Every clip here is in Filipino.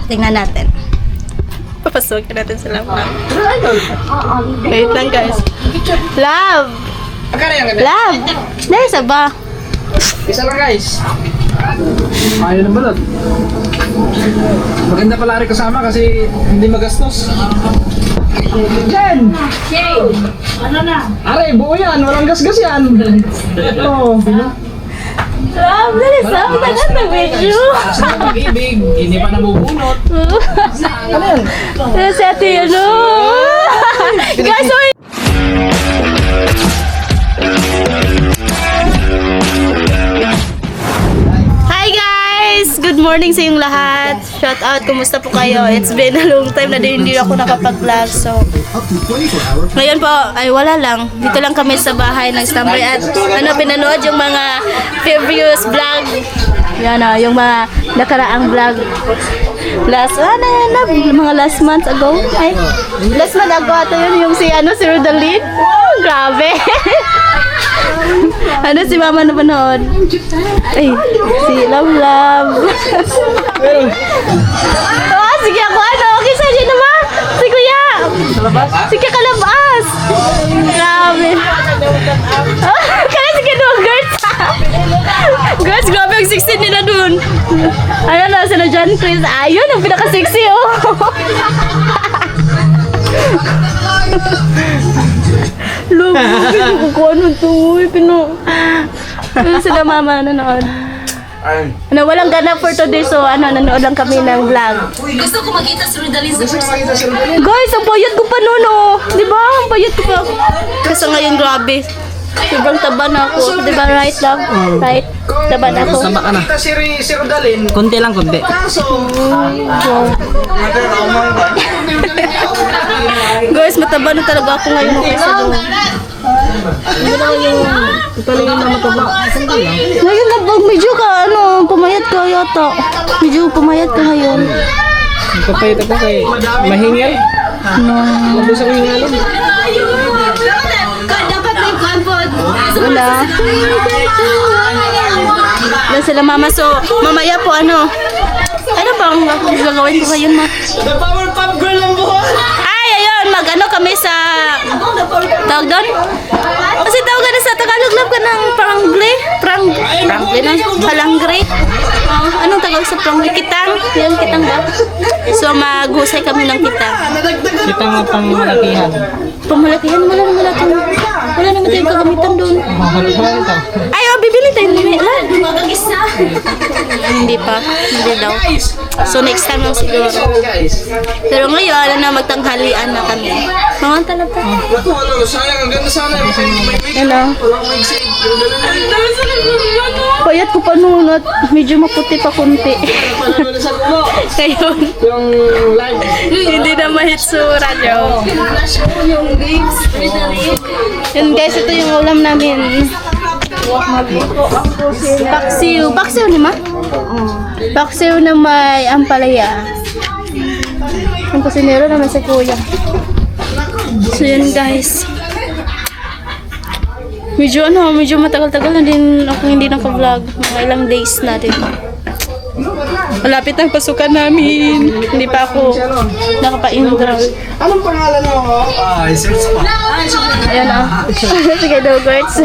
Tingnan natin. Papasukin natin sila. Wait lang guys. Love! Love! Dahil sa ba? Isa lang guys. Ayaw ng balot. Maganda pala rin kasama kasi hindi magastos. Jen! Ano na? Are, buo yan. Walang gasgas yan. Oo. Love! Dahil sa ba? Tagal na medyo. Sa pag-ibig, hindi pa nabubunot. Ano yan? Dahil sa ate ano? Guys, oy! Hi guys! Good morning sa inyong lahat. Shout out, kumusta po kayo? It's been a long time na din hindi ako nakapag-vlog. So, ngayon po, ay wala lang. Dito lang kami sa bahay ng standby at pinanood yung mga previous vlog. Yan o, yung mga nakaraang vlog. Mga last month ago. Ay, last month ago ito yun, yung si Rodalyn. Grabe. Si mama na panood. Ay, si Love. Sige ako okay sa dyan naman. Si Kuya. Sige kalabas. Grabe. Kaya sige doon, girls. Girls, grabe ang 16 nila dun. Ano na, sila John Chris. Ayun, ang pinaka-sexy oh. Look, kukuha nun to. Sila mama nanood. Walang ganap for today, so nanood lang kami ng vlog. Gusto ko makita si Rodalyn sa first time. Guys, ang payat ko pa nun oh. Diba? Ang payat ko pa. Kasi ngayon grabe. Sobrang taba na ako. Diba right lang? Right? Taba na ako. Tama ka na. Si Rodalyn. Konti lang, konti. Guys, mataba na talaga ako ngayon kasi doon. Hindi naman yung talingin na mataba. Ngayon na medyo ka pumayat ka yata. Medyo pumayat ka ngayon. Nagpapayit ako kay mahingel. Nandun sa mahingalin. Dapat may convod. Wala. Wala sila mama. So, mamaya po ano bang gagawin ko ngayon ma? The Powerpuff Girl ang buhay! Ay, ayun, mag-ano kami sa tawag doon? Kasi tawag na sa Tagalog love ka ng pranggle na palangre. Anong tawag sa pranggle? Kitang? Yung kitang ba? So, maghusay kami ng kitang. Kita nga pang malakihan. Pamalakihan, wala naman tayong kagamitan doon. Ay, bibili tayo nila. Mag-isa. Hindi daw. So next time lang siguro. Pero ngayon, magtanghalian na kami. Mga talab pa. Sayang, ang ganda sana. Hello. Payat ko pa noon at medyo maputi pa kunti. Ngayon, Yung live. hindi na mahitsura nyo. Yung babes. Rodalyn. Yun guys, ito yung ulam namin. Paksiw ni ma? Paksiw na may ampalaya. Ang kusinero naman si kuya. So yun guys. Medyo matagal-tagal na din ako hindi naka-vlog. Mga ilang days na din. Malapit ang pasukan namin. Hindi pa ako nakapa-intro. Anong pangalan mo? Search pa. Ayan ah. Sige daw guys.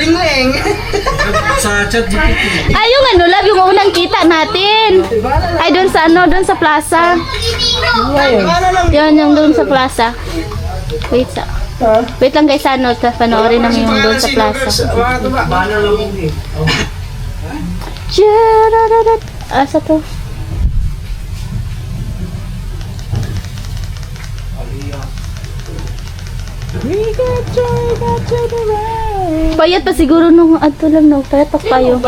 Lingling. Sa chat GPT. Ay, yung love, yung unang kita natin. Ay, doon sa plaza. Yan, yung doon sa plaza. Wait lang guys, panoorin namin yung doon sa plaza. Asa to? Payat pa siguro nung lang no, payat pa kayo.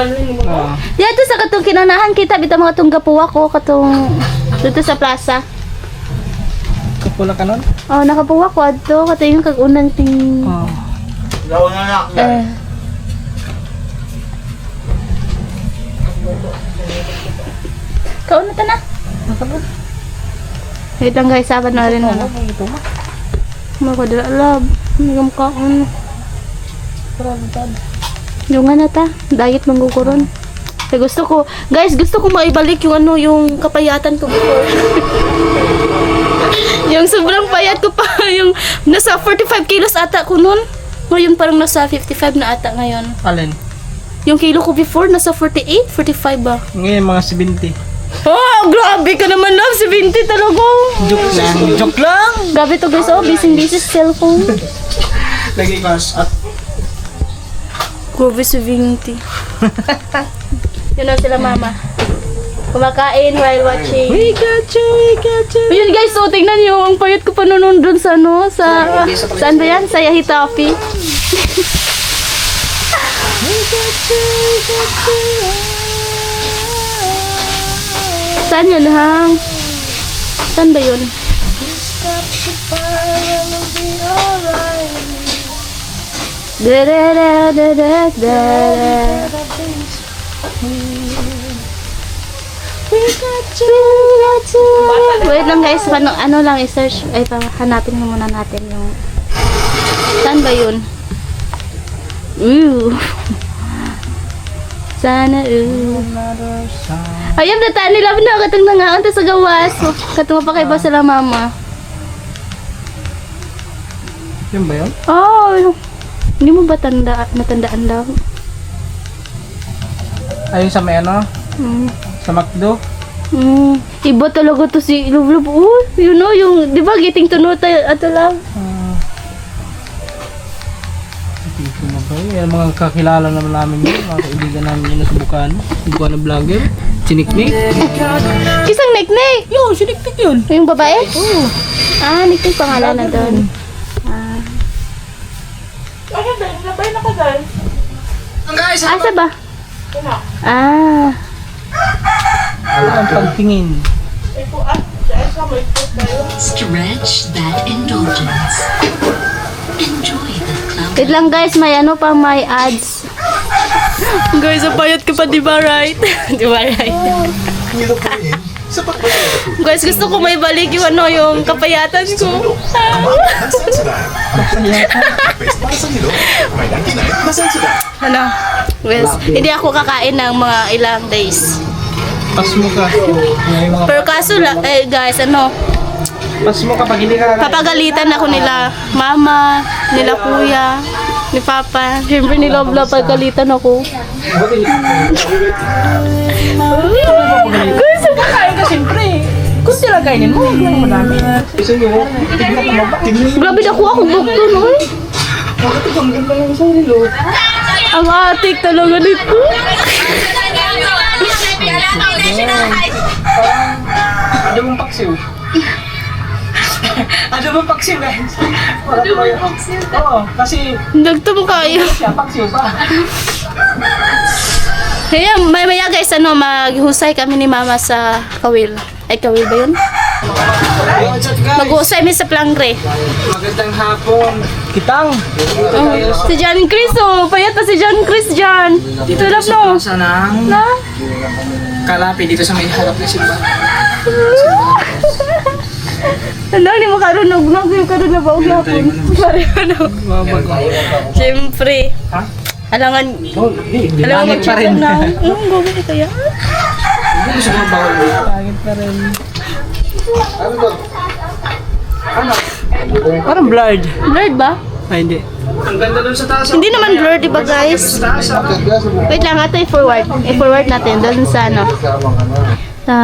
Dito sa katong kinanahan kita bitaw mga tong gapuwa ko katong dito sa plaza. Kapula ka nun? Oh, nakapuwa ko adto katong yung kag-unang ting. Oo. Kauna ta na. Wait lang guys, saban na rin na. Makadala lab. Hanggang kaon. Yung nga na ta. Diet manggukuron. Kaya gusto ko maibalik yung ano, yung kapayatan ko before. Yung sobrang payat ko pa, yung nasa 45 kilos ata ko nun. Ngayon parang nasa 55 na ata ngayon. Alin? Yung kilo ko before, nasa 48, 45 ba? Ngayon mga 70. Oh, grabe ka naman, love. 70 talaga. Joke lang. Joke lang! Grabe to guys, oh. Busy sa cellphone. Lagi ko at Grabe 70. Yun na sila mama. Kumakain while watching. we got you. Ayun guys, so tingnan nyo. Ang payat ko pa noon dun sa ano, saan ba yan? Sa Yahitapi. Saan yun, hang? Saan ba yun? Wait lang guys, ano lang i-search, ay hanapin muna natin yung saan ba yun? Sana ayam na tani labi na katong nangaon ta sa gawas. Katong pa kay ba sila mama. Yun ba yun? Oh, hindi mo ba natandaan daw? Ayun sa may ano? Sa McDo? Iba talaga to si Love. Oh, you know, yung, di ba, getting to know tayo, ato lang. Dito na ba? Yan mga kakilala naman namin yun. Mga kaibigan namin yun sa Bukano. Bukano vlogger. Siniknik. Kisang Nick-Nick. Yun, siniknik yun. Yung babae? Oo. Ah, Nick-Nick pangalan na doon. Asa ba? Ah. Ang pagtingin. Stretch that indulgence. Enjoy the cloud. Wait lang guys, may ano pa, may ads. Guys, ang payat ka pa, di ba right? Di ba right? Guys, gusto ko may balik yung ano, yung kapayatan ko. Ano? Guys, hindi ako kakain ng mga ilang days. Pas mo ka. Yung mga Pero kaso guys, ano, pas mo kapag hindi ka kakain. papagalitan ako nila mama, nila kuya, ni papa. Siyempre ni Love pagalitan ako. Guys, kakain ka siyempre. Kung sila kainin mo, huwag lang madami. Gusto nyo, tignan ka maba. Grabe na ako bukto no eh. Bakit ang ganda lang sa rilo? Ang atik talaga nito. Ano mong paksiw? Ano mong paksiw guys? Ano mong paksiw? Oo, kasi Nagtamo kayo. siya paksiw pa. Kaya maya guys, ano, maghusay kami ni mama sa kawil. Ay, kawil ba yun? Mag-uusay kami sa plangre. Magandang hapon. Kitang. Si John Chris, oh. Payat na si John Chris dyan. Tulap no. Sana Na? kalapi dito sa may harap na simba. Ano, hindi mo karunog. Hindi mo karunog ba? Huwag hapon. Pareho Siyempre. Ha? Alangan. Alangan Langit pa rin. mag-check na. Gawin ito yan. Gusto ko bawal. Langit pa rin. Parang blurred. Blurred ba? Ay, hindi. Ang ganda dun sa taas. Hindi naman blurred, di ba guys? Sa taas. Wait lang, ito i-forward. I-forward natin doon sa ano. Sa...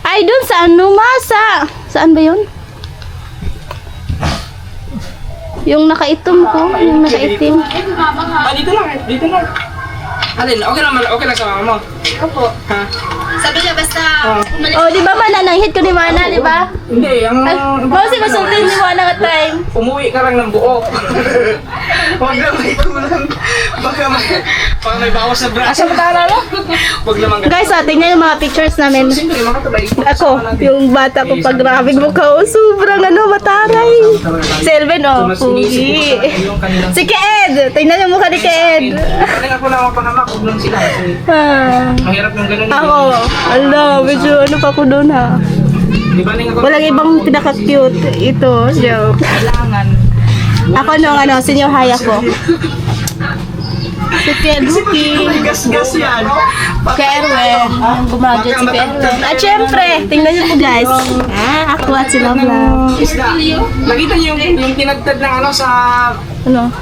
Ay, doon sa ano, masa. Saan ba yun? Yung nakaitim ko. Yung nakaitim. Ah, dito lang. Dito lang. Alin, okay lang sa mama mo. Opo. Ha? Sabi niya basta umalis. Oh, di ba manananghit ko ni Mana, di ba? Hindi, ang... Ay, kasi masultin ni Mana nga time. Umuwi ka lang ng buo. Huwag lang may kulang. Baka may bawas na braso. Asa mo tala mo? Huwag naman ganun. Guys, tingnan yung mga pictures namin. Siyempre, mga tulay. Ako, yung bata ko pag grabing mukha, oh, sobrang ano, mataray. Si Elvin, oh, pugi. Si Keed, tingnan yung mukha ni Keed. Kaling ako lang ang panamak, huwag lang sila. Kasi Ah, mahirap yung ganun. ako, ala, medyo ano pa ko doon ha. Di ba ning ako? Walang ibang pinaka-cute. Ito, joke. Kailangan. Ako nung senior high ako. Si Pierre Booking. Gas-gas yan. Si Erwin. Yung gumadyat si Erwin. At syempre, tingnan niyo po guys. Ako at si Love Love. Isda. Nakita niyo yung tinagtad ng ano sa... Ano?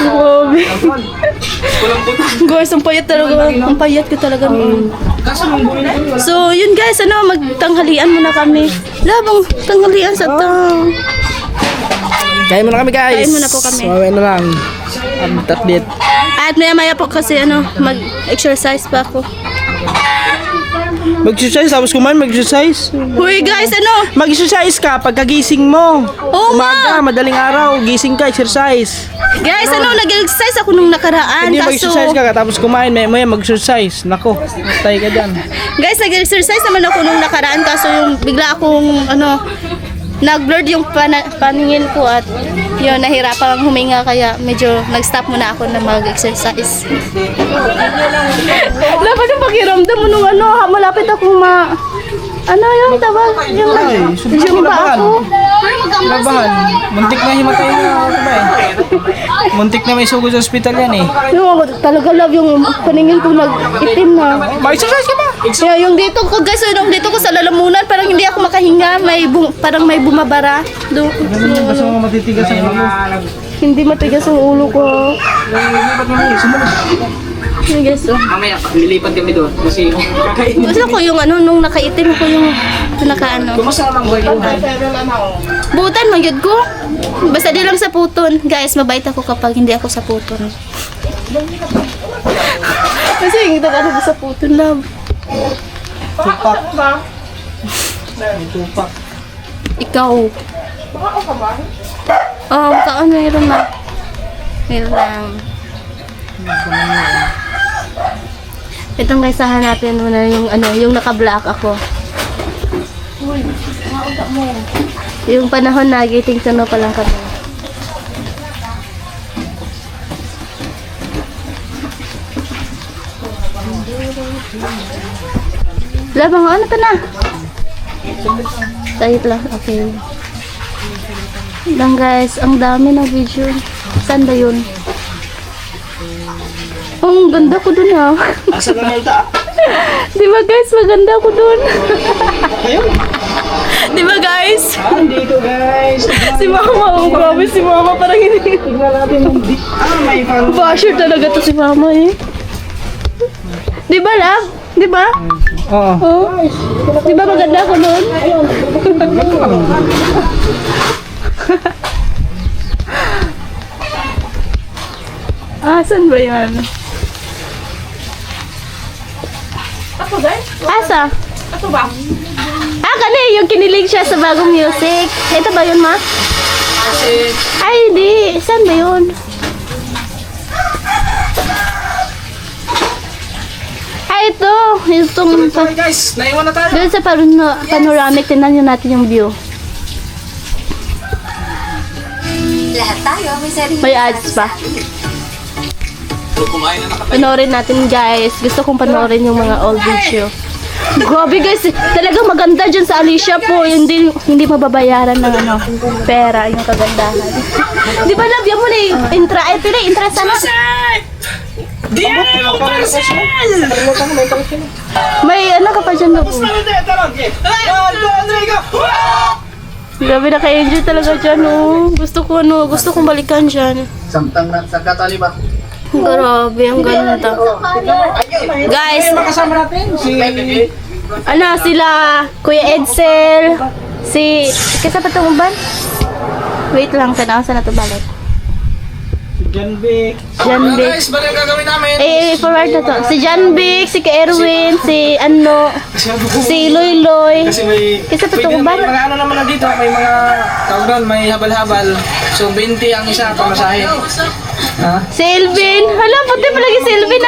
Grabe. Walang puto. Guys, ang payat talaga. Ang payat ko talaga noon. Kaso nung buhay na yun, So, yun guys, magtanghalian muna kami. Labang tanghalian sa tang. Kain muna kami guys. Kain muna po kami. Mamaya na lang. Update. At maya po kasi mag-exercise pa ako. Mag-exercise tapos kumain, mag-exercise. Huy guys, Mag-exercise ka pagkagising mo. Oo Umaga, madaling araw, gising ka, exercise. Guys, nag-exercise ako nung nakaraan. Hindi Kaso, mag-exercise ka tapos kumain, maya mag-exercise. Nako, matay ka dyan. guys, nag-exercise naman ako nung nakaraan. Kaso yung bigla akong, nag-blurred yung paningin ko at yun, nahirapan ang huminga kaya medyo nag-stop muna ako na mag-exercise. Dapat yung pakiramdam mo nung malapit akong yung tawag? Yung ba ako? Labahan. Muntik na himatay na ako ba eh. Muntik na may sugod sa ospital yan eh. Yung talaga love yung paningin ko nag-itim na. Mag-exercise ka ba? Yeah, yung dito ko guys, yung dito ko sa lalamunan, parang hindi ako makahinga, parang may bumabara. Ganun basta mga matitigas ang ulo. Hindi matigas ang ulo ko. Yung guys, mamaya, lilipat kami doon. Kasi kakain. Gusto ko yung nung nakaitim ko yung Kumusta naman buhay ko? Butan, magyod ko. Basta di lang sa puton. Guys, mabait ako kapag hindi ako sa puton. Kasi hindi ako sa puton, love. Tupak. Tupak. Ikaw. Oo, mayroon na. Mayroon lang. Ito guys, hanapin mo na yung naka-black ako. Yung panahon na giting tuno pa lang kami. Labang, ano pa na? Sahit lang, okay. Lang guys, ang dami ng video. Saan ba yun? Oh, ang ganda ko dun ha. Asa na nalta? Di ba guys, maganda ko dun. Di ba guys? Dito guys. Si mama, grabe si mama, parang hindi. Tignan natin yung may pang... Basher talaga to si mama eh. Di ba love? Di ba? Oo. Oh. Di ba maganda ko dun? Asan ba yan? Ako guys? Asa? Ako ba? Kani, yung kinilig siya sa bagong music. Ito ba yun, ma? Ay, hindi. Saan ba yun? Ito. Itong... Sorry guys, naiwan na tayo. Doon sa panoramic, tingnan nyo natin yung view. Lahat tayo may sarili. May ads pa. Kumain na nakatayo. Panoorin natin guys. Gusto kong panoorin yung mga old video. Grabe guys, talagang maganda dyan sa Alicia po. Hindi mababayaran ng pera yung kagandahan. Di ba love, yan mo na yung intra. Ito na, intra sana. May ka pa dyan love. Grabe na ka-enjoy talaga dyan Gusto kong balikan dyan. Samtang na sa katali ba? Grabe, ang ganda. Guys, Kasama natin si... sila Kuya Edsel, kesa pa itong uban? Wait lang, tanaw sa na ito balik. John Vic. John Vic. Guys, balik ang gagawin namin. Forward na to. Si John Vic, si Erwin, si Loy. Kasi may... Kesa pa May itong uban? mga ano naman na dito, may mga tawag doon, may habal-habal. So 20 ang isa, pamasahe. Ha? Si Elvin. Hala, puti palagi si Elvin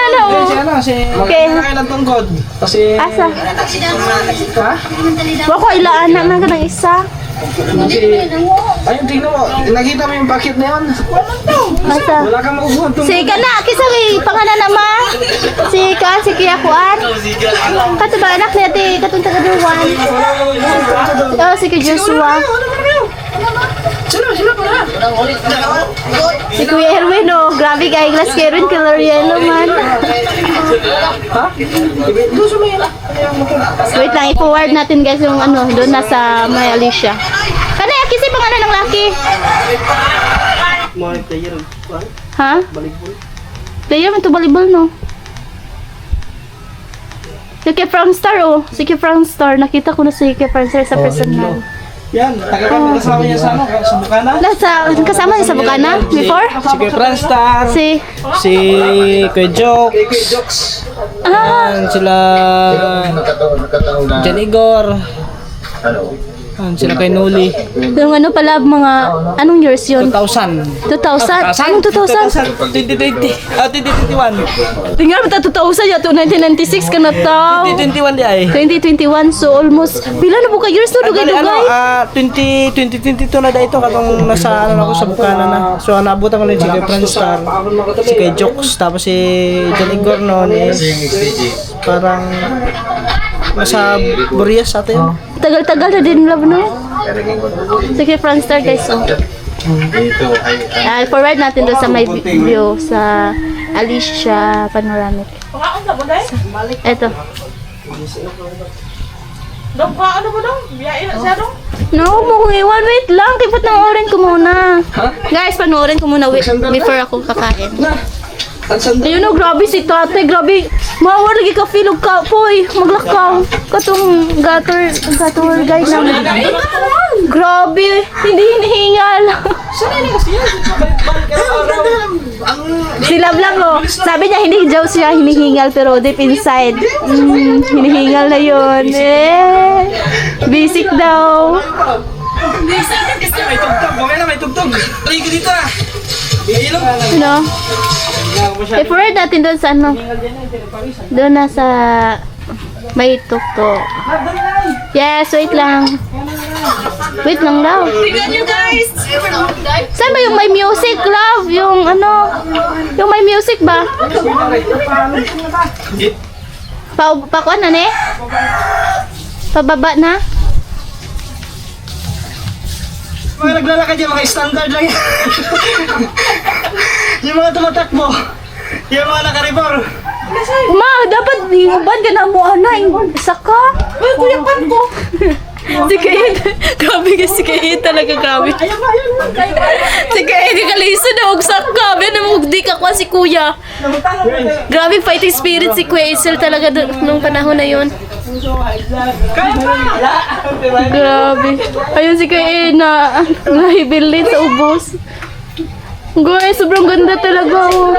Si ano, si... Okay. Magkakain ng tunggod. Kasi... Asa? Ha? Wako ilaan na ng isa. Ayun, tingnan mo. Nakita mo yung bucket na yun? Asa? Wala kang makukuha itong... Si kana, kisa kay pangalan nama. Si Kuan, si Kuya Kuan. Kato ba anak niya ti katong taga Duwan. Oh, si Kuya Joshua. Sila pala. Si Kuya Erwin, oh. Grabe kay glass Karen, color yellow man. Ha? Gusto mo yun? Wait lang, i-forward natin guys yung ano, doon nasa may Alicia. Kanay, kasi pangalan ng laki. Mga player. Ha? Balik-balik. Player man to volleyball, no? Si Kay Frangstar, oh. Si Kay Frangstar. Nakita ko na si Kay Frangstar sa personal. Yan, taga kami kasama niya sa ano, sa Bukana. Kasama niya sa Bukana before? Si Kuya Franstar, Si... si Kuya Jok, Kuya Joks, Ah! sila Jan Igor, sila kay Noli. Yung ano pala, mga... Anong years yun? 2000. 2000? Anong 2000? 2020. 2021. Tingnan mo ta 2000 ya to 1996 ka na tao. 2021 di ay. 2021 so almost pila na po ka years to dugay-dugay. 2022 na dito katong nasa ano ako sa Bukana na. So naabutan ko na si Kuya Franstar, si Kuya Jokes, tapos si Jan Igor noon is parang nasa Burias sa atin. Tagal-tagal na din love no. Sige Franstar guys so. Forward natin doon sa may view sa Alicia Panoramic. Eto. Ano ba daw? Biyain na siya daw? No, mo kong iwan. Wait lang. Tipot panoorin ko muna. Guys, panoorin ko muna before ako kakain. Ayun no, grabe si tate. Grabe. Mawar lagi ka feel og ka. Poy, maglakaw. Katong gutter guide namin. Grabe. Hindi hinihingal. Si Love lang oh. Sabi niya hindi daw siya hinihingal pero deep inside. Hinihingal na yun. Basic daw. May tugtog, okay na may tugtog. Ligo dito ah. Ilong. No? I-forward natin doon sa ano. Doon na sa may tuktok. Yes, wait lang. Wait lang daw. Tingnan nyo guys! Saan ba yung may music, love? Yung ano? Yung may music ba? Pakuan na ne? Pababa na? Mga naglalakad yung mga standard lang yan. Yung mga tumatakbo. Yung mga nakaribor. Ma, dapat hinguban ka na mo ana. Isa ka? Uy, kuya pan ko! Si Kayed. Grabe ka si Kayed talaga, grabe. Si Kayed, kalisa na og saka. Biyan na di ka kwa si kuya. Grabe fighting spirit si Kuya Isel talaga nung panahon na yun. Grabe. Ayun si Kayed na nahibilin sa ubos. Guys, sobrang ganda talaga. Oh.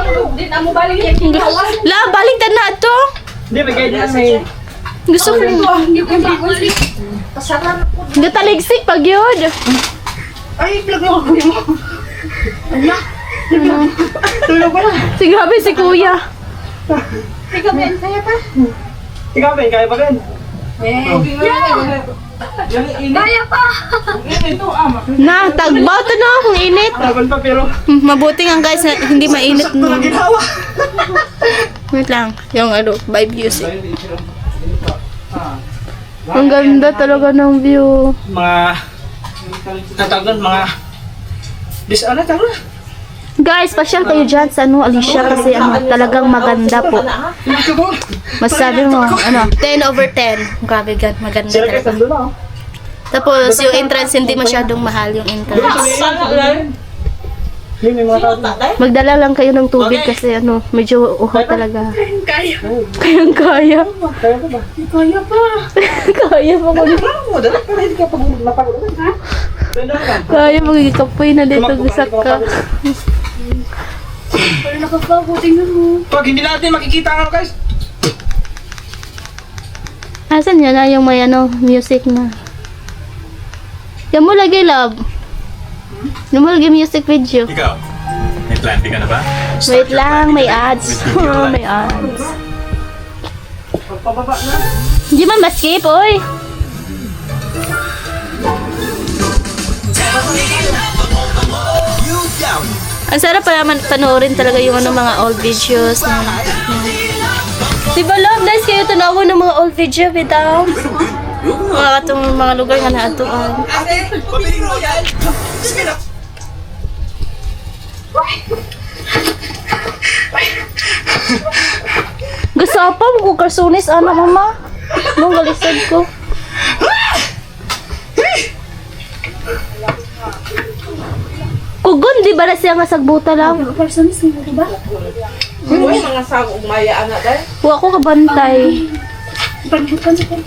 La, baliktad na ito. Hindi, may guidance may... Gusto ko. Gataligsik pag yun. Ay, vlog mo ako mo. Tulog pa lang. Si grabe si kuya. Ikaw, Ben, kaya pa rin. Kaya pa! Na, tagbaw to no, kung init. Tagal pa pero... Mabuti nga guys, na hindi mainit Sakto lang no. ginawa. Wait lang, yung ano, vibe music. Ang ganda talaga ng view. Mga... Natagal, mga... Ano tawag? Guys, pasyal kayo dyan sa ano, Alicia kasi ano, talagang maganda po. Masabi mo, ano, 10 over 10. Grabe, maganda Sila kayo talaga. tando na. Tapos yung entrance, hindi masyadong mahal yung entrance. Yung may mga tao. Magdala lang kayo ng tubig kasi ano, medyo uhaw talaga. Kaya. Kayang kaya. Kaya pa ba? Kaya pa. Kaya pa mag Oo, dali para hindi ka pag napagod. kaya magigikapoy na dito gusak ka. Pero nakabago, tingnan mo. Pag hindi natin makikita ang ano guys. Asan yan na yung may ano, music na? Yan mo lagi, love. Yan mo lagi music video. Ikaw, may plan ka na ba? Wait lang, may ads. May ads. Pababa na. Hindi man ma-skip, oy. Ang sarap pa naman panoorin talaga yung ano, mga old videos na. Diba love, guys, kayo tanawin ng mga old video bitaw. Mga katong mga lugar nga naatuan. Gasapa mo ko karsunis, ano mama? Nung galisod ko. Kugon, di ba na siya nga sagbuta lang? Personis mo, diba? Uy, mga sagong maya anak dahil. Huwag ko kabantay. Pagbukan sa ko.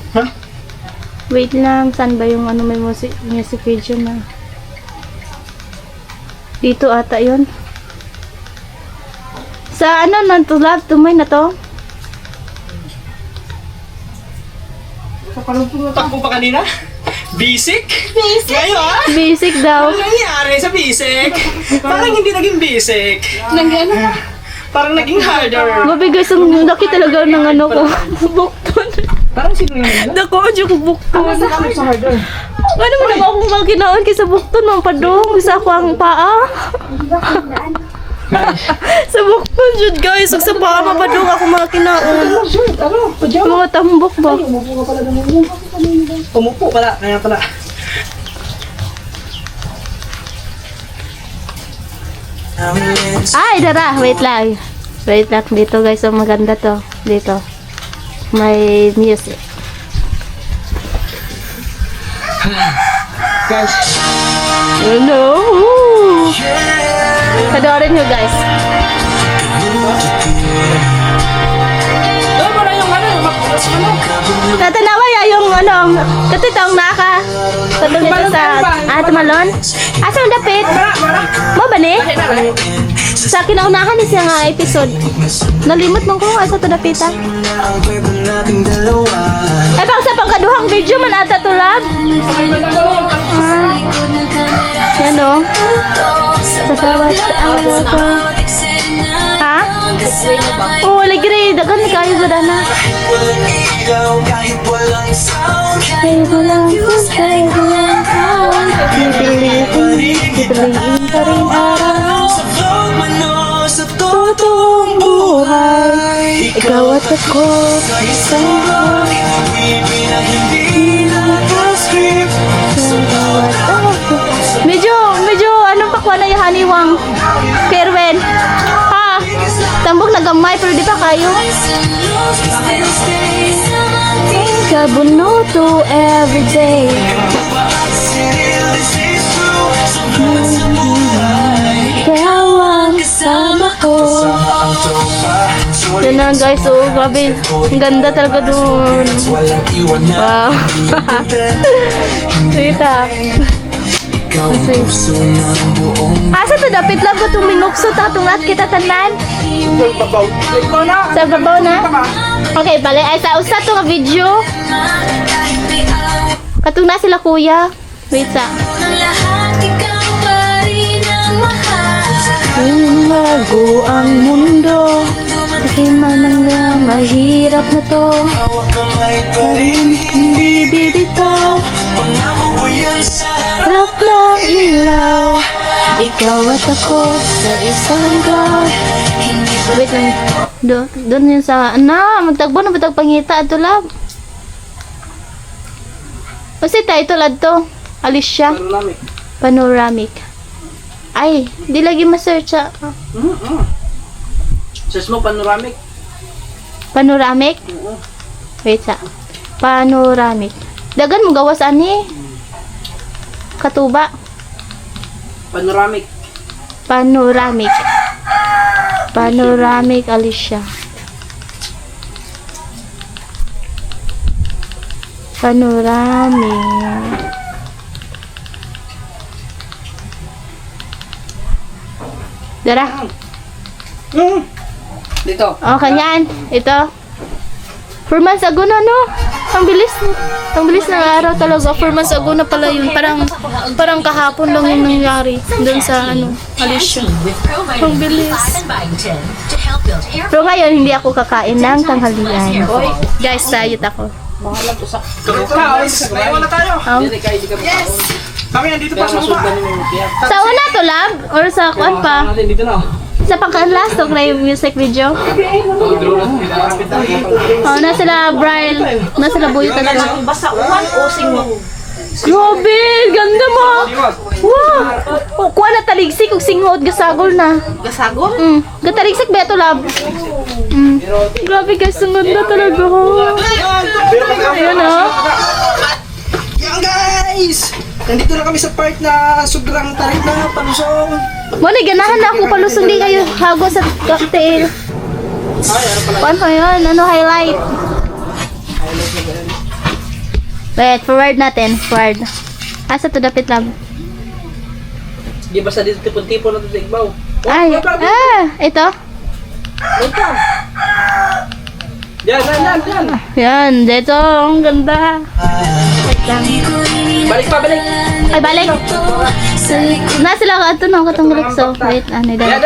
Wait lang, saan ba yung ano may music video na? Dito ata yun. Sa ano, nantulab, tumay na to? Takbo pa kanina? Basic? Basic? Ngayon? Basic daw. Ano nangyari sa basic? Parang hindi naging basic. Parang naging harder. Babi guys, ang laki talaga ng ano ko. Bukton. Parang sino yun? Dako, dyan ko bukton. Sa harder. Ano mo naman akong mga kinaon kaysa bukton, mga padong. Isa ako ang paa. Sa bukton dyan guys, sa paa mapadong ako mga kinaon. Ano? Pajama? Mga tambok ba? Umupo ka pala ganun. Umupo pala. Kaya pala. Ay, dara, wait lang. Wait lang, dito guys, ang maganda to. Dito. May music. Guys. Hello! Panoorin nyo guys. Doon mo na yung ano, yung makulas mo no? Tatanawa ya yung ano, katitong naka. Katong dito sa, tumalon. Asa ang dapit? Mo ba ni? Sa kinaunahan ni siya nga episode. Nalimot man ko asa to dapitan. Ay pang sa pangkaduhang video man ata to lab. Yan o. Sa bawat araw ko. Ha? Oo, ligri. Dagan ni kayo ba na? Kayo ba lang sound. Pipiliin pa rin araw. Totoong buhay. Ikaw at ako. Isang Medyo, ano pa kuha na yung haniwang Kerwen. Ha? Tambok na gamay, pero di pa kayo. Kabunuto everyday. Ikaw ang kasama ko. Yan na guys, oh, grabe. Ang ganda talaga dun. Wow. Kita. Asa to dapit lang ko itong minukso ta tungat kita tanan? Sa babaw na? Okay, bale. Ay, sa usa to nga video. Katong na sila kuya. Wait sa. Bago ang mundo. Kasi manang mahirap na to. Hindi bibitaw. Sarap ng ilaw. Ikaw at ako sa isang bar. Wait lang. Doon yun sa... magtagbo na batag pangita. Ito lang. Kasi tayo ito lang to. Alicia. Panoramic. Ay, di lagi ma-search ah. Search mo panoramic. Panoramic? Wait sa. Panoramic. Dagan mo gawas ani. Katuba. Panoramic. Panoramic. Panoramic Alicia. Panoramic. Dara. Dito. Oh, kanyan. Ito. 4 months ago na, no? Ang bilis. Ang bilis ng araw talaga. 4 months ago na pala yun. Parang kahapon lang yung nangyari. Doon sa, Alicia. Ang bilis. Pero ngayon, hindi ako kakain ng tanghalian. Guys, sayot ako. Guys, ngayon na tayo. Oh. Yes! Kami nandito pa sa baba. Sa una to, lab? Or sa kuan pa? Natin dito na. Sa pangkaan-last to na yung music video? Oh, na sila Brian. Na sila Buyo talaga. Basta uwan o singo. Grabe! Ganda mo! Wow! Oh, kuha na taligsik kung singhood gasagol na. Gasagol? Gataligsik ba ito, lab? Grabe guys, ang ganda talaga. Ayun oh. Yan guys! Nandito na kami sa part na sobrang tarik na palusong. Muna, ganahan na ako palusong di kayo hago sa cocktail. Paano yun? Ano highlight? Wait, forward natin. Forward. Asa to dapit lang? Di basta dito tipon-tipon na ito igbaw. Ay, ito? Yan. Yan, dito. Ang ganda. Wait lang. Balik. Ay, balik. Na sila ka ito no, katong so. Wait, ano dahil.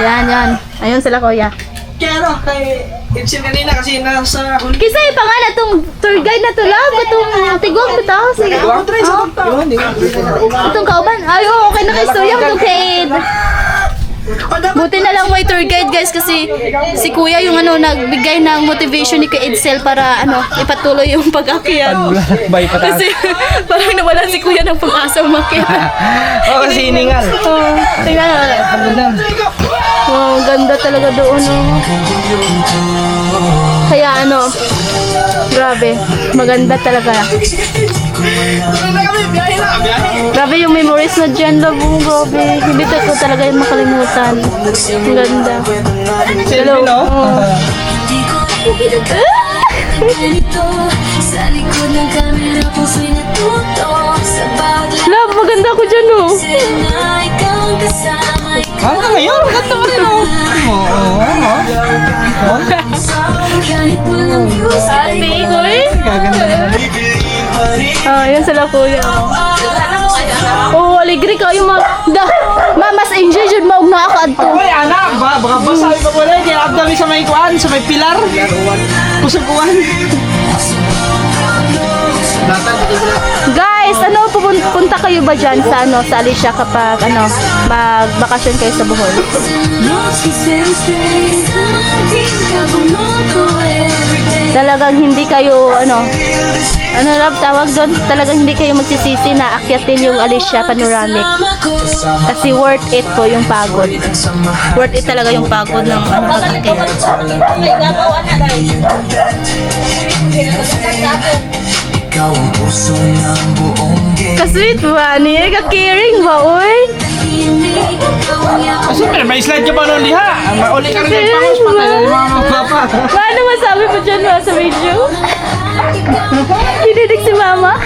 Yan. Ayun sila kuya. Kaya ano, kay Itchin kanina kasi nasa huli. Kisa pa nga na tong tour guide na to lang. Katong tigwang bitaw. Sige. Itong kauban. Ay, okay na kayo. Storya ko itong kid. Buti na lang may tour guide guys kasi si kuya yung nagbigay ng motivation ni Kuya Edsel para ipatuloy yung pag-akyat. Bay pataas. Kasi parang nawala si kuya ng pag-asa umakyat. Oo, kasi hiningal. Oh, tingnan mo. Wow, ganda talaga doon. Kaya grabe, maganda talaga. Grabe yung memories na dyan, love mo, grabe. Hindi ko talaga yung makalimutan. Ang ganda. Hello. Oh. Love, maganda ko dyan, oh. Hanggang ngayon, ganda pa rin ako. Ate, koy. Yan sila kuya. Oh, aligri kayo mas enjoy jud mo na ako adto. Uy, anak, baka basahin pa wala. Di abdami sa may kuan, sa may pilar. Pusukuan. Guys, pupunta kayo ba dyan sa sa Alicia kapag magbakasyon kayo sa Bohol? Talagang hindi kayo tawag doon? Talagang hindi kayo magsisisi na akyatin yung Alicia Panoramic. Kasi worth it po yung pagod. Worth it talaga yung pagod ng pag-akyat. Ka-sweet ba? Niya ka-caring ba, oy? Kasi may slide ka pa nun diha. Mauli ka rin ng pangos pa tayo. Mga papa. Paano masabi mo dyan sa video? Dinidig si mama?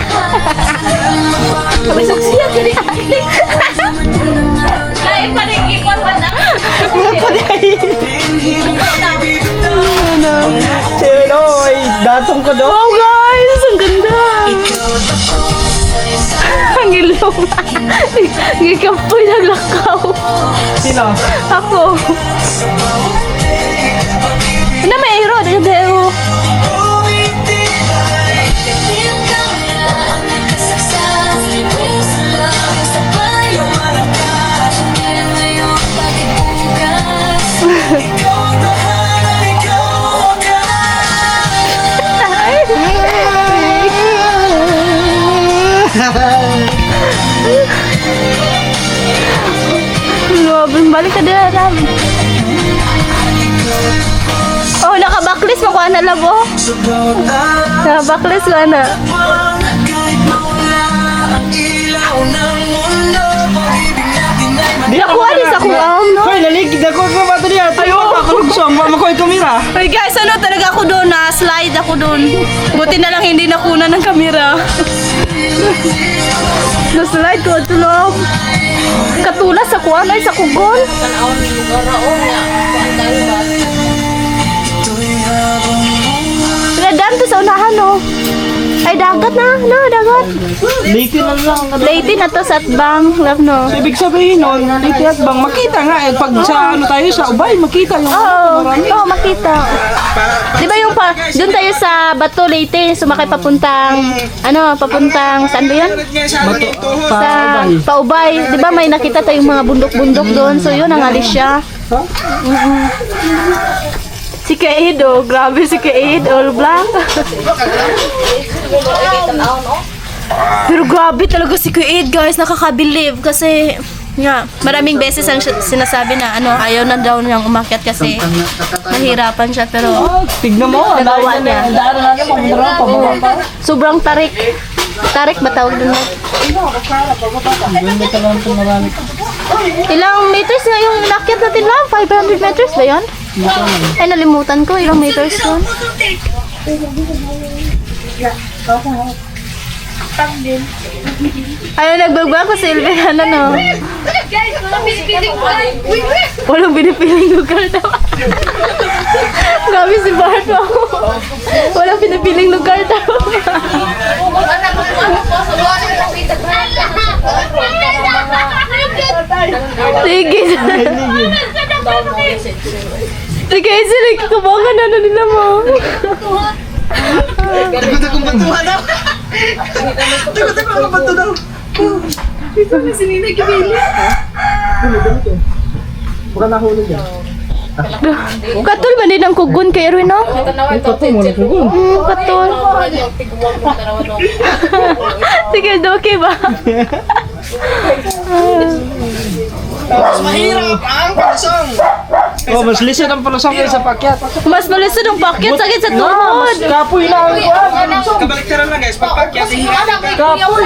Kabisok siya, dinidig. Ay, panigipon pa na. Oy, datong ko doon. Wow guys, ang ganda. Ang ilong. Gikapoy naglakaw. Sino? Ako. Ano may hero? Deo. Balik ka din, Ram. Oh, naka-backlist mo ko na lang, oh. Naka-backlist ko na. Di Nakuha din sa kuwang, no? Hoy, naligid ako ko ba ito diya? Tayo makalugsong, makoy kamera. Hey guys, talaga ako doon, slide ako doon. Buti na lang hindi nakuna ng kamera. Na-slide ko, tulog. Katulas sa kuwan ay sa kugon. Pinadam to sa unahan, no? Ay, dagat na. No, dagat. Late na lang. Lady na to sa Atbang. Love, no? So, ibig sabihin nun, late at bang makita nga eh. Pag sa ano tayo sa Ubay, makita yung Oo, oh, makita. Di ba yung doon tayo sa Bato Leyte, sumakay papuntang, papuntang, saan ba yun? Sa Paubay. Di ba may nakita tayong mga bundok-bundok doon? So yun, nangalis siya. Si Kaid, oh. Grabe si Kaid, all black. Pero grabe talaga si Kaid, guys. Nakakabilib kasi maraming beses ang sinasabi na ayaw na daw niyang umakyat kasi nahirapan siya, pero tignan mo, nagawa niya. Sobrang tarik. Tarik ba tawag doon? ganda talaga ito marami. Ilang meters nga yung inakyat natin lang? 500 meters ba yun? Ay, nalimutan ko. Ilang meters yun? Ayaw nagbagba ko Silvia, no? Guys, walang pinipiling ko. Walang binipiling lugar daw. Grabe si Bart, oh. Walang pinipiling lugar daw. Sige. Sige, sila kakabangan na nila mo. Takot akong batuhan daw. Takot akong batu daw. Ito na si Nina Kibili. Baka nahulog yan. Katol ba din ang kugon kay Erwin, no? Ito mo na kugun. Katol. Sige, okay ba? Mahirap ang palusong. Oh, mas lisod ang palusong kaysa pakyat. Mas malusod ang pakyat, sakit sa tuhod. Kapoy lang ang kabaliktaran lang guys, pag pakyat kapoy.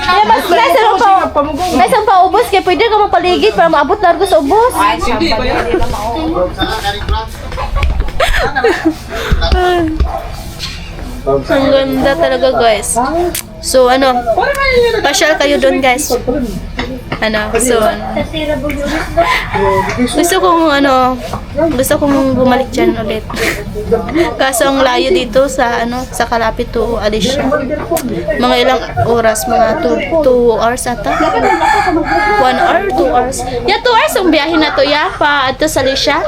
Kaya mas nice ang paubos, kaya pwede ka mapaligid para maabot largo sa ubos. Hindi ba yan? Ang ganda talaga, guys. So, pasyal kayo doon, guys. Gusto kong bumalik dyan ulit. Kaso ang layo dito sa sa Kalapit to Alicia. Mga ilang oras, mga 2 hours ata. 1 hour, 2 hours. 2 hours ang biyahe na to, pa ato sa Alicia.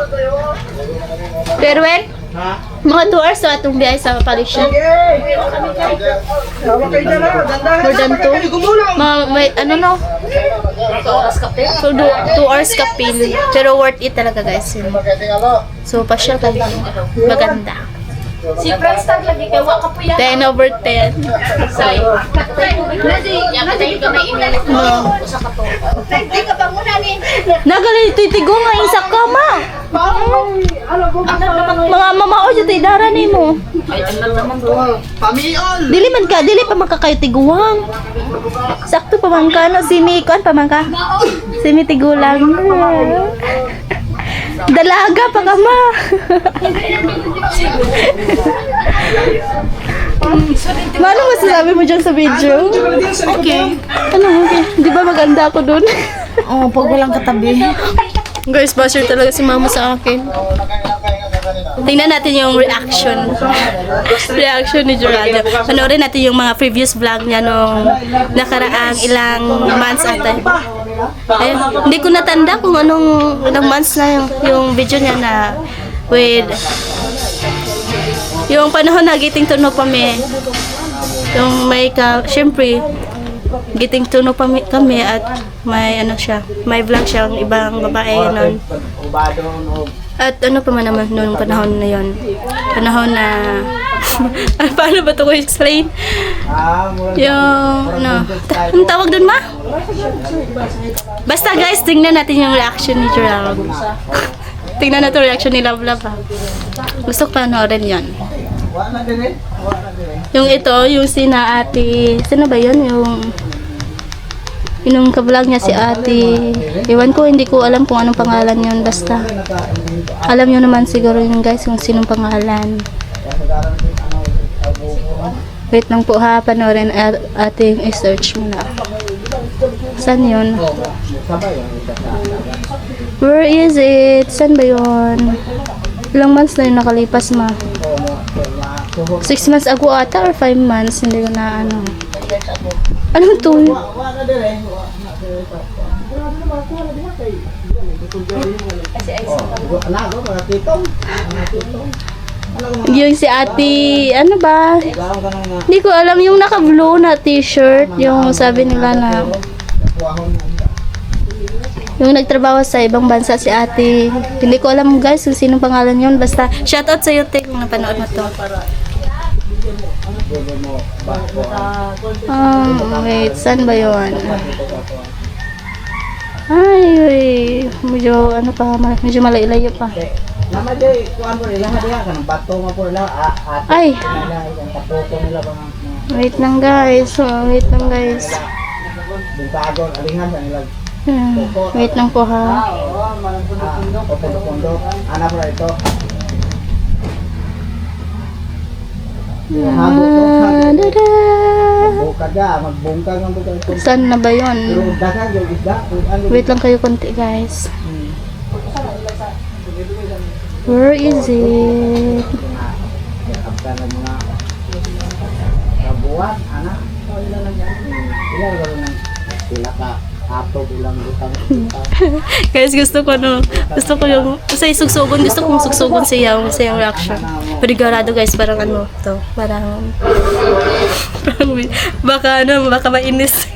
Pero mga 2 hours sa atong biyahe sa Alicia. More than 2. May 2 hours kapin. Pero worth it talaga, guys. So, pasyal kayo. Maganda. Si Franz tag lagi kay wa ka po yan. 10 over 10. Say. Ya ka tayo gamay inilit mo sa kato. Hindi ka ba muna ni? Nagalay titigo nga yung sa kama. Mga mamao dyan tayo dara ni mo. Pamiol. Dili pa makakayo tiguang. Sakto pa man ka, no? Sini, kuan pa man ka? Sini tigulang. Dalaga pa ka, ma. Ano masasabi mo dyan sa video? Okay. Okay? Di ba maganda ako dun? Oh, pag walang katabi. Guys, basher talaga si mama sa akin. Tingnan natin yung reaction ni Geraldo. Panoorin natin yung mga previous vlog niya nung nakaraang ilang months ata. Ayun, hindi ko natanda kung anong ilang months na yung video niya na with yung panahon na giting tunog kami. Yung may syempre giting tunog kami at may may vlog siya ng ibang babae nun. At pa man naman noong panahon na yon. Panahon na paano ba ito ko explain? Yung anong tawag doon, ma? Basta guys, tingnan natin yung reaction ni Gerald. Tingnan natin yung reaction ni Love Love, ha. Gusto ko panoorin yan. Yung yung sina ate, sino ba yun? Yung ka-vlog niya si ate. Iwan ko, hindi ko alam kung anong pangalan yun. Basta, alam nyo naman siguro yun, guys, kung sinong pangalan. Wait lang po, ha. Panoorin ating i-search mo na. Saan yun? Where is it? Saan ba yun? Ilang months na yun nakalipas, ma? 6 months ago ata or 5 months, hindi ko na ano. Ano to? Yung si ate, ano ba? Hindi ko alam yung naka-blue na t-shirt, yung sabi nila na yung nagtrabaho sa ibang bansa si ate. Hindi ko alam guys kung sinong pangalan yun. Basta shoutout sa iyo te kung napanood mo to. Wait, saan ba yun? Ay, medyo ano pa, medyo malayo pa. Nama jay kuan po nila hadiah kan bato mo po nila Ay, yung taputo nila bang wait lang guys. Wait lang guys. bungkagon alingan sa nila. Wait lang po ha. Pondo ana po ito. Dada. Bukad ka magbungkag ang bukad ito. Saan na ba yun? Pero daghang yung isda. Wait lang kayo konti guys. Where is it? Kapta na mga kabuat anak. Ilan garo nang sila ka ato bilang butang. Guys, gusto ko yung sa isugsugon, gusto kong sugsugon sa yung reaction. Panigarado guys, parang ano to, parang baka mainis.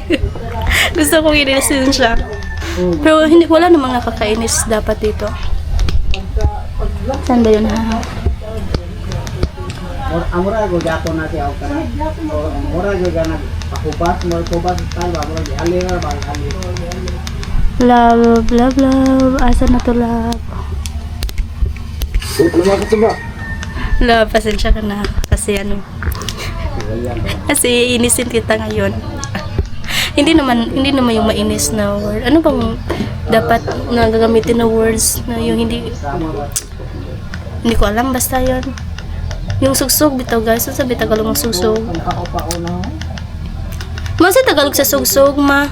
Gusto kong inisin siya. Pero hindi, wala namang nakakainis dapat dito. Saan ba yun ha? Amura go gato na siya ka. Amura go ga nagpakubas mo kubas tal ba amura alira ba alira. Love, love, love. Asa na to love? Love, pasensya ka na. Kasi ano. Kasi inisin kita ngayon. hindi naman yung mainis na word. Ano bang dapat na gagamitin na words na yung hindi ko alam, basta yun. Yung sugsog bitaw guys, sa sabi Tagalog ng sugsog. Masay Tagalog sa sugsog ma.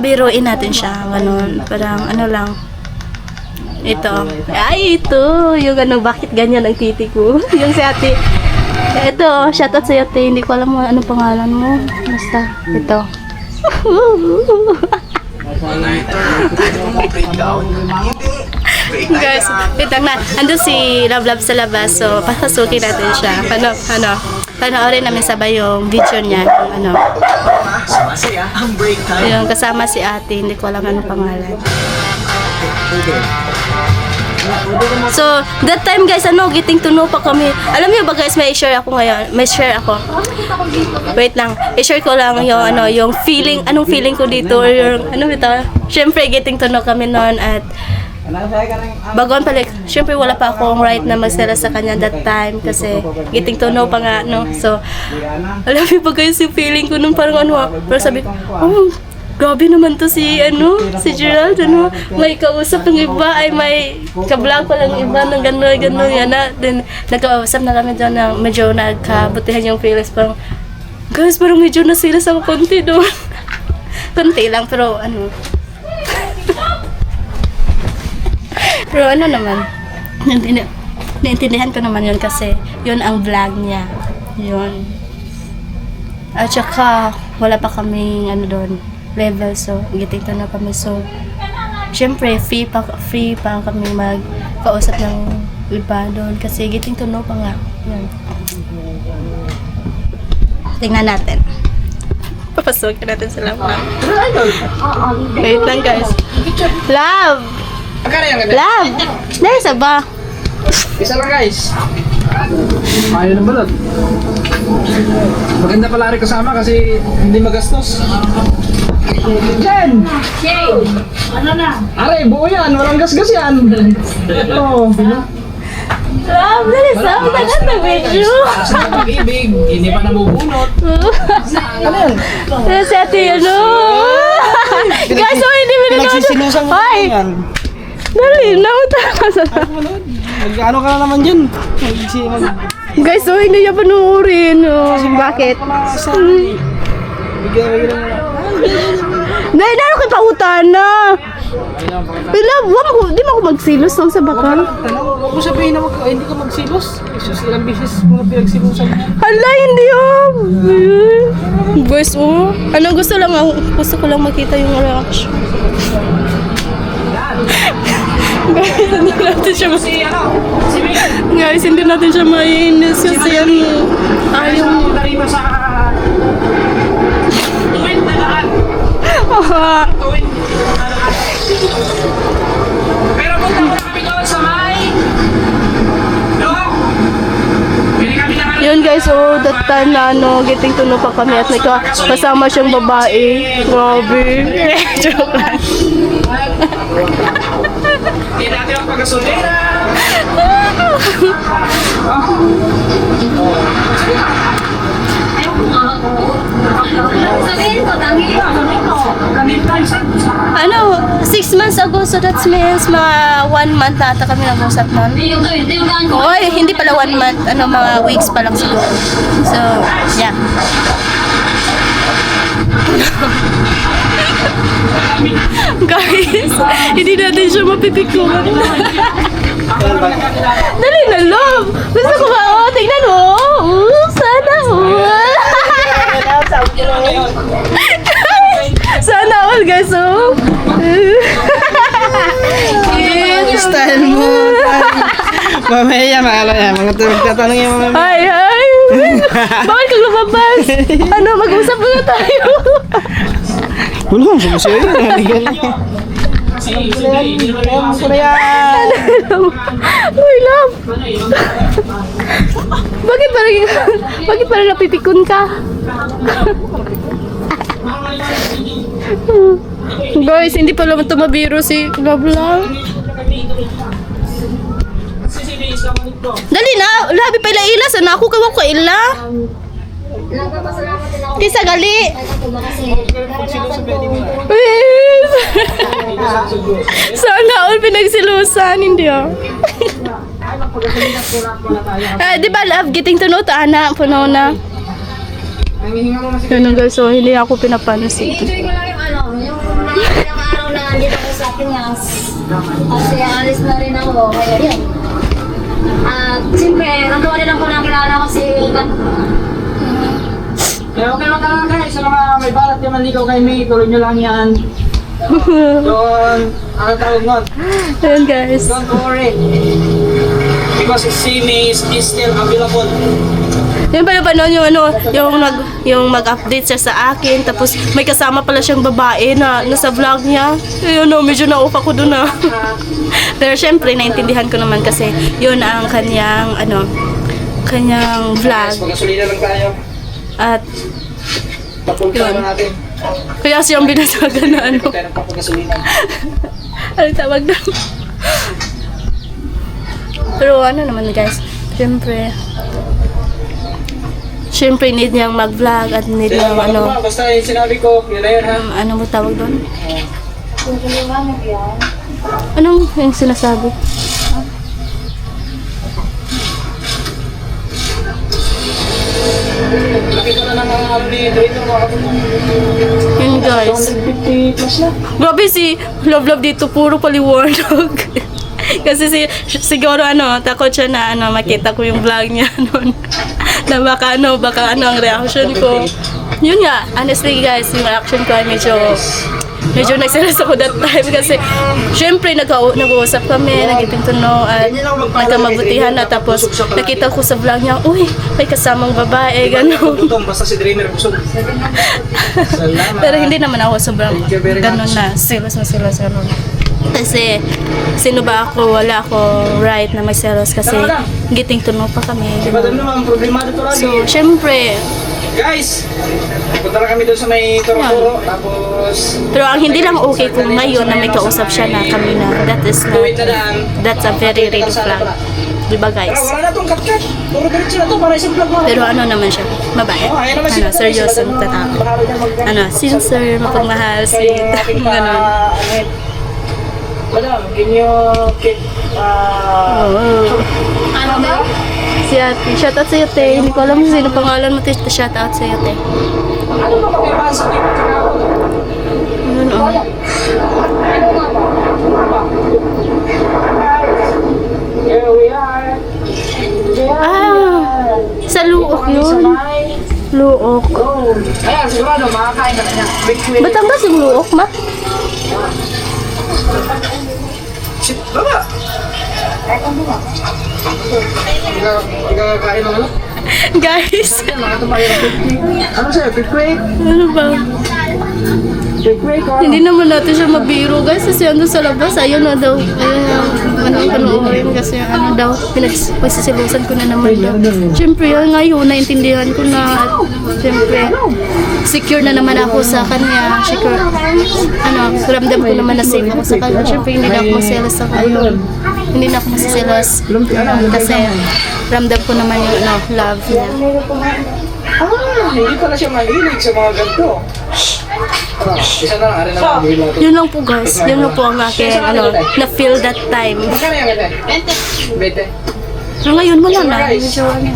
Biruin natin siya, ganun. Parang ano lang. Ito. Ay, ito. Yung ano, bakit ganyan ang titi ko? Yung si ate. Ito, shoutout sa'yo ate. Hindi ko alam mo ano pangalan mo. Basta, ito. Guys, wait lang na. Andun si Love Love sa labas. So, papasukin natin siya. Panoorin namin sabay yung video niya. Yung yung kasama si ate. Hindi ko alam ano pangalan. So, that time guys, getting to know pa kami. Alam niyo ba guys, may share ako ngayon. May share ako. Wait lang. I-share ko lang yung yung feeling, anong feeling ko dito or yung syempre getting to know kami noon at bagoon pala, syempre wala pa akong right na magsala sa kanya that time kasi getting to know pa nga, no? So, alam niyo ba guys yung feeling ko nung parang pero sabi ko, grabe naman to si Gerald, may kausap ng iba, ay may ka-vlog pa lang iba ng gano'n, yan na. Then, nagkausap na kami doon na medyo nagkabutihan yung feelings, parang, guys, parang medyo nasilas ako konti doon. Konti lang, pero pero naman, naintindihan ko naman yun kasi yun ang vlog niya. Yun. At saka, wala pa kaming doon, level. So, getting to know kami. So, syempre, free pa kami magkausap ng iba doon kasi getting to know pa nga. Yun. Tingnan natin. Papasukin natin sila. Wait lang guys. Love! Love! Dahil sa ba? Isa lang guys. Ayaw ng balot. Maganda pala rin kasama kasi hindi magastos. Jen! Ano na? Aray, buo yan. Walang gasgas yan. Oo. Love! Dahil sa ba? Tagal na medyo. Sa pag-ibig, hindi pa nabubunot. Ano yan? Dahil sa ate, Guys, hindi mo na Nagsisilusang Ay! yan. Dali, nauta. Ano ka na naman dyan? Guys, hindi niya panuorin. Bakit? Bigyan mo. Dahil naroon kay pautan na. Love, di mo ako magsilos lang sa bakal. Huwag mo sabihin na hindi ka magsilos. Isus, ilang beses mo na pinagsilosan mo. Hala, hindi Guys, ano gusto ko lang makita yung reaction. Guys, hindi natin siya mainis kasi ayaw. Pero punta mo na kami doon sa may... No? Pili kami na Yun guys, that time na getting to know pa kami at may kasama siyang babae. Grabe. Joke lang. Hindi natin ang pagkasulina. Sabihin ko, tangi ko. Ano, 6 months ago, so that means mga 1 month na ata kami nag-usap nun. Oy, hindi pala 1 month, mga weeks pa lang siguro. So, yeah. Guys, hindi natin siya mapipikuman. Dali na, love! Gusto ko ba? Tingnan mo! Sana all! Sana all, guys, Style mo. Mamaya, mga tatanong yung mamaya. Hi! Bakit kang lumabas? Mag-usap muna tayo. Wala, sumusyo yun. Uy, love! Bakit parang napipikon ka? Guys, hindi pala tumabiro si Love lang. Dali na! Labi pa ila sana ako kawa ko ila. Kisa gali. Please. Sana all pinagsilusan, hindi di ba love, getting to know to Ana, puno na. Yun guys, so hindi ako pinapansin. Enjoy ko lang yung ilang araw na nandito ako sa Pinas. Kasi alis na rin ako. Kaya yun. At siyempre, natuwa rin ako nakilala ko si Ilkan. Kaya okay lang talaga guys, sa mga may balat yung manligaw kay May, tuloy nyo lang yan. Doon, anong tawag nun? Ayun guys. Don't worry. Because si May is still available. Yun pala pa noon yung mag-update siya sa akin, tapos may kasama pala siyang babae na nasa vlog niya. Ayun medyo na-off ako dun Pero syempre, naintindihan ko naman kasi yun ang kanyang kanyang vlog. Pagkasulina lang tayo. At Papunta Yun. na natin. kaya siyang binasagan na Tayo ng pagkasulina. ano tawag doon? Pero naman guys, syempre need niyang mag-vlog at need niyang Basta yung sinabi ko, yun na yun ha. ano mo tawag doon? Anong yung sinasabi? Laki ko na ng mga dito mga kapatid. Yun guys. 150 plus na. Grabe si Love dito, puro paliwanag. Kasi siguro takot siya na makita ko yung vlog niya noon. Na baka ang reaction ko. Yun nga, honestly guys, yung reaction ko ay medyo nagsiras ako that time kasi syempre nag-uusap kami, nag-getting to know at nagkamabutihan na tapos nakita ko sa vlog niya, uy, may kasamang babae, gano'n. Basta si Dreamer busog. Pero hindi naman ako sobrang gano'n na selos. Kasi sino ba ako, wala ako right na may selos kasi getting to know pa kami. Madam naman, problemado to lagi. So, syempre, Guys, punta na kami doon sa may Toro-Toro, tapos... pero ang hindi lang okay kung ngayon na may kausap siya na kami na that's a very red flag. Diba guys? Wala na itong cut-cut. Puro diretso na ito para isang vlog mo. Pero naman siya, mabait. Seryoso ng tatao. Sincere, mapagmahal, sweet, gano'n. Madam, can you keep... Ano daw? Si ate, shoutout sa'yo, te. Hindi ko alam kung sino pangalan mo, te. Shoutout sa'yo, te. Ano ba makibasa? Yun, ano, makakain na niya. Quick. Batangas yung luok, ma? Shit, baba! Ikakakain ng ano? Guys, Ano sa'yo? Quick? ano ba? Quick? Hindi naman natin siya mabiro guys kasi ano sa labas, ayun na daw. Ayun na, ano panoorin kasi ano daw, pinagsisilusan ko na naman daw. Siyempre, ngayon, naintindihan ko na at siyempre, secure na naman ako sa kanya. Secure, ano, ramdam ko naman na safe ako sa kanya. Siyempre, hindi na ako maselos sa kanya. Hindi na ako maselos kasi ramdam ko naman yung love niya. Hindi pala siya mahilig sa mga ganito. Isa na lang, arin na lang. Bigyan natin. Yun lang po guys, yun lang po ang aking na-feel that time. Magkano yan, Bete? Bete. So ngayon wala na. Medyo ano.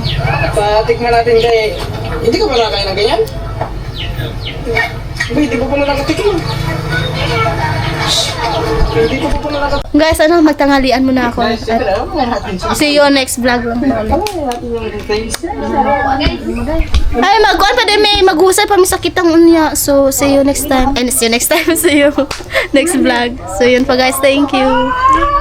Patikman natin kay... Hindi ka ba nakakain ng ganyan? Ba, hindi ko pa nakatikim. Hindi ko pa nakatikim. Guys, ano, magtanghalian muna ako. At see you next vlog lang. Ay, magkuhan pa din may maghusay pa may sakit ang unya. So, see you next time. And see you next time. See you next vlog. So, yun pa guys. Thank you.